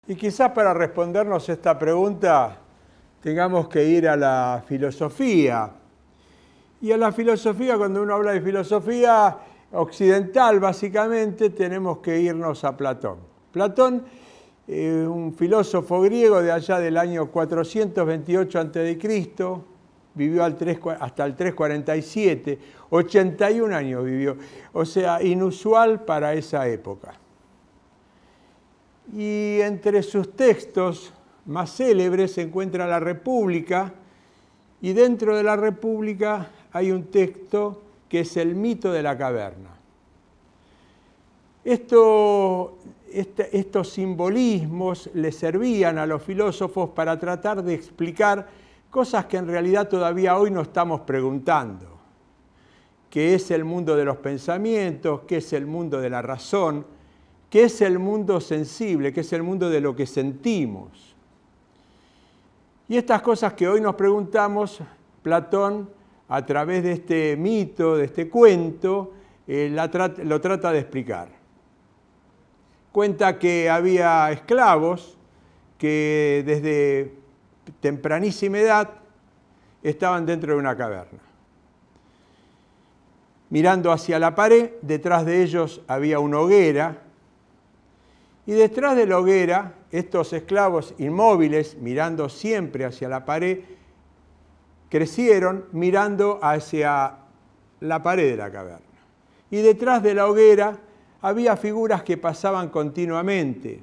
Y quizás para respondernos esta pregunta tengamos que ir a la filosofía. Y a la filosofía, cuando uno habla de filosofía occidental, básicamente tenemos que irnos a Platón. Platón, un filósofo griego de allá del año 428 a.C., vivió hasta el 347, 81 años vivió, o sea, inusual para esa época. Y entre sus textos más célebres se encuentra la República, y dentro de la República hay un texto que es el mito de la caverna. Estos simbolismos le servían a los filósofos para tratar de explicar cosas que en realidad todavía hoy no estamos preguntando. ¿Qué es el mundo de los pensamientos? ¿Qué es el mundo de la razón? ¿Qué es el mundo sensible? ¿Qué es el mundo de lo que sentimos? Y estas cosas que hoy nos preguntamos, Platón, a través de este mito, de este cuento, lo trata de explicar. Cuenta que había esclavos que desde tempranísima edad estaban dentro de una caverna. Mirando hacia la pared, detrás de ellos había una hoguera, y detrás de la hoguera, estos esclavos inmóviles, mirando siempre hacia la pared, crecieron mirando hacia la pared de la caverna. Y detrás de la hoguera había figuras que pasaban continuamente.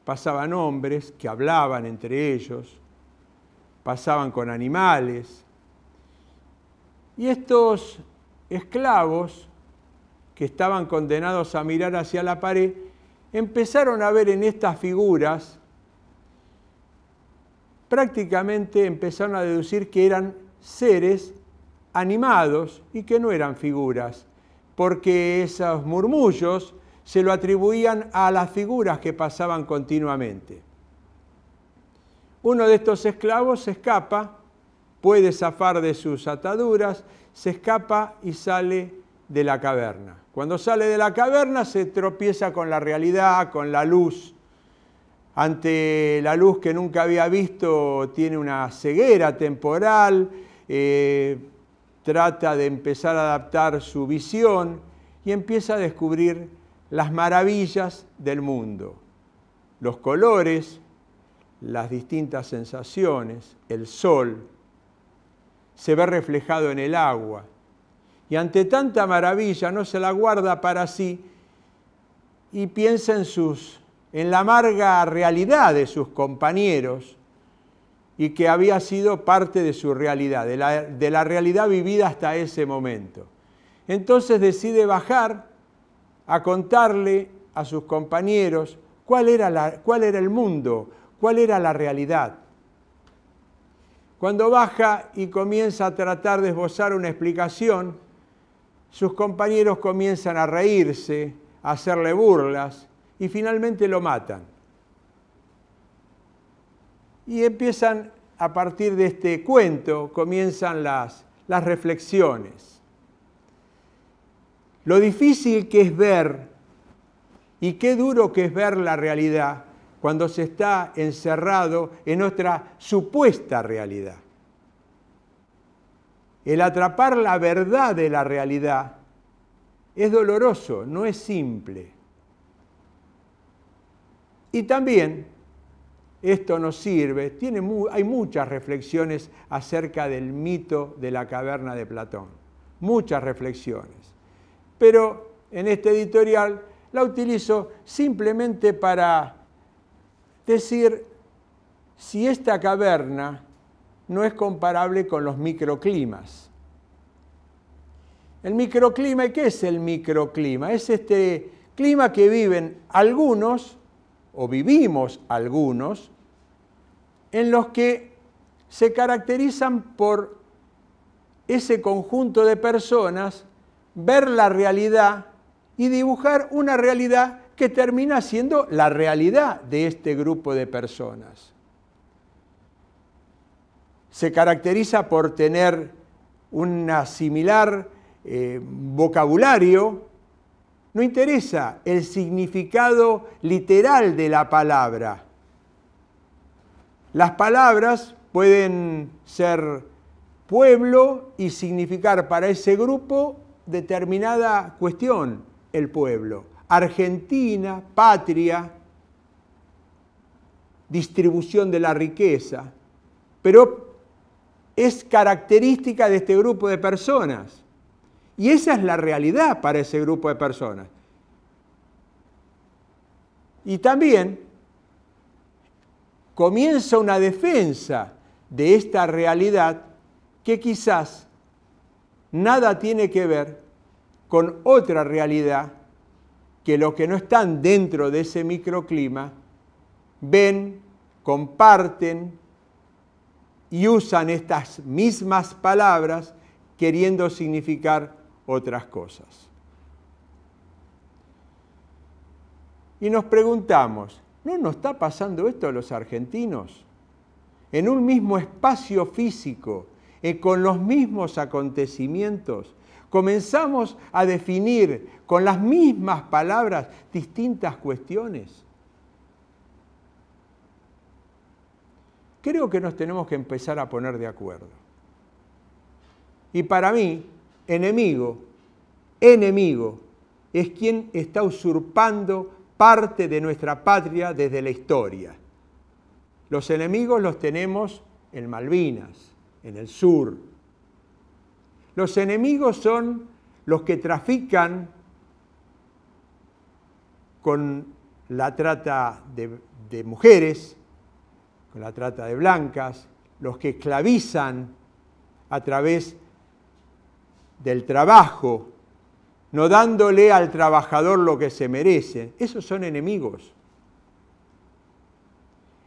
Pasaban hombres que hablaban entre ellos, pasaban con animales. Y estos esclavos que estaban condenados a mirar hacia la pared, empezaron a ver en estas figuras, prácticamente empezaron a deducir que eran seres animados y que no eran figuras, porque esos murmullos se lo atribuían a las figuras que pasaban continuamente. Uno de estos esclavos se escapa, puede zafar de sus ataduras, se escapa y sale de la caverna. Cuando sale de la caverna se tropieza con la realidad, con la luz. Ante la luz que nunca había visto, tiene una ceguera temporal, trata de empezar a adaptar su visión y empieza a descubrir las maravillas del mundo. Los colores, las distintas sensaciones, el sol, se ve reflejado en el agua. Y ante tanta maravilla no se la guarda para sí y piensa en la amarga realidad de sus compañeros y que había sido parte de su realidad, de la realidad vivida hasta ese momento. Entonces decide bajar a contarle a sus compañeros cuál era el mundo, cuál era la realidad. Cuando baja y comienza a tratar de esbozar una explicación, sus compañeros comienzan a reírse, a hacerle burlas y finalmente lo matan. Y empiezan, a partir de este cuento, comienzan las reflexiones. Lo difícil que es ver y qué duro que es ver la realidad cuando se está encerrado en nuestra supuesta realidad. El atrapar la verdad de la realidad es doloroso, no es simple. Y también esto nos sirve, hay muchas reflexiones acerca del mito de la caverna de Platón, muchas reflexiones. Pero en este editorial la utilizo simplemente para decir si esta caverna no es comparable con los microclimas. El microclima, ¿y qué es el microclima? Es este clima que viven algunos, o vivimos algunos, en los que se caracterizan por ese conjunto de personas, ver la realidad y dibujar una realidad que termina siendo la realidad de este grupo de personas. Se caracteriza por tener un similar vocabulario, No interesa el significado literal de la palabra. Las palabras pueden ser pueblo y significar para ese grupo determinada cuestión, el pueblo. Argentina, patria, distribución de la riqueza, pero es característica de este grupo de personas. Y esa es la realidad para ese grupo de personas. Y también comienza una defensa de esta realidad que quizás nada tiene que ver con otra realidad que los que no están dentro de ese microclima ven, comparten y usan estas mismas palabras queriendo significar otras cosas. Y nos preguntamos, ¿no nos está pasando esto a los argentinos? En un mismo espacio físico, con los mismos acontecimientos, comenzamos a definir con las mismas palabras distintas cuestiones. Creo que nos tenemos que empezar a poner de acuerdo. Y para mí, enemigo es quien está usurpando parte de nuestra patria desde la historia. Los enemigos los tenemos en Malvinas, en el sur. Los enemigos son los que trafican con la trata de mujeres, con la trata de blancas, los que esclavizan a través del trabajo, no dándole al trabajador lo que se merece. Esos son enemigos.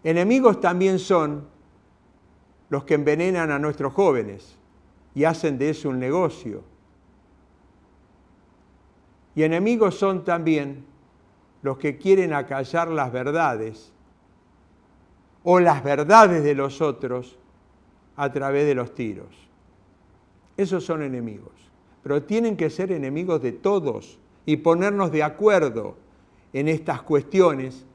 Enemigos también son los que envenenan a nuestros jóvenes y hacen de eso un negocio. Y enemigos son también los que quieren acallar las verdades o las verdades de los otros a través de los tiros. Esos son enemigos. Pero tienen que ser enemigos de todos y ponernos de acuerdo en estas cuestiones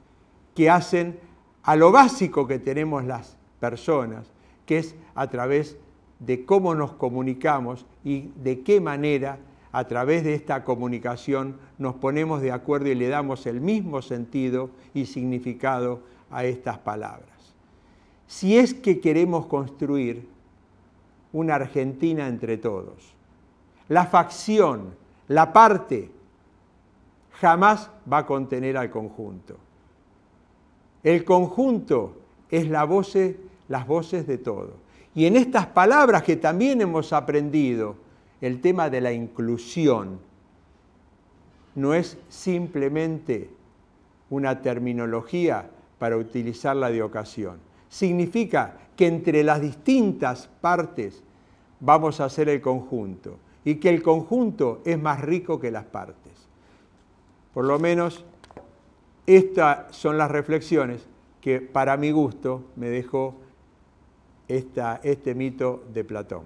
que hacen a lo básico que tenemos las personas, que es a través de cómo nos comunicamos y de qué manera a través de esta comunicación nos ponemos de acuerdo y le damos el mismo sentido y significado a estas palabras. Si es que queremos construir una Argentina entre todos, la facción, la parte, jamás va a contener al conjunto. El conjunto es las voces de todos. Y en estas palabras que también hemos aprendido, el tema de la inclusión no es simplemente una terminología para utilizarla de ocasión. Significa que entre las distintas partes vamos a hacer el conjunto y que el conjunto es más rico que las partes. Por lo menos estas son las reflexiones que para mi gusto me dejó este mito de Platón.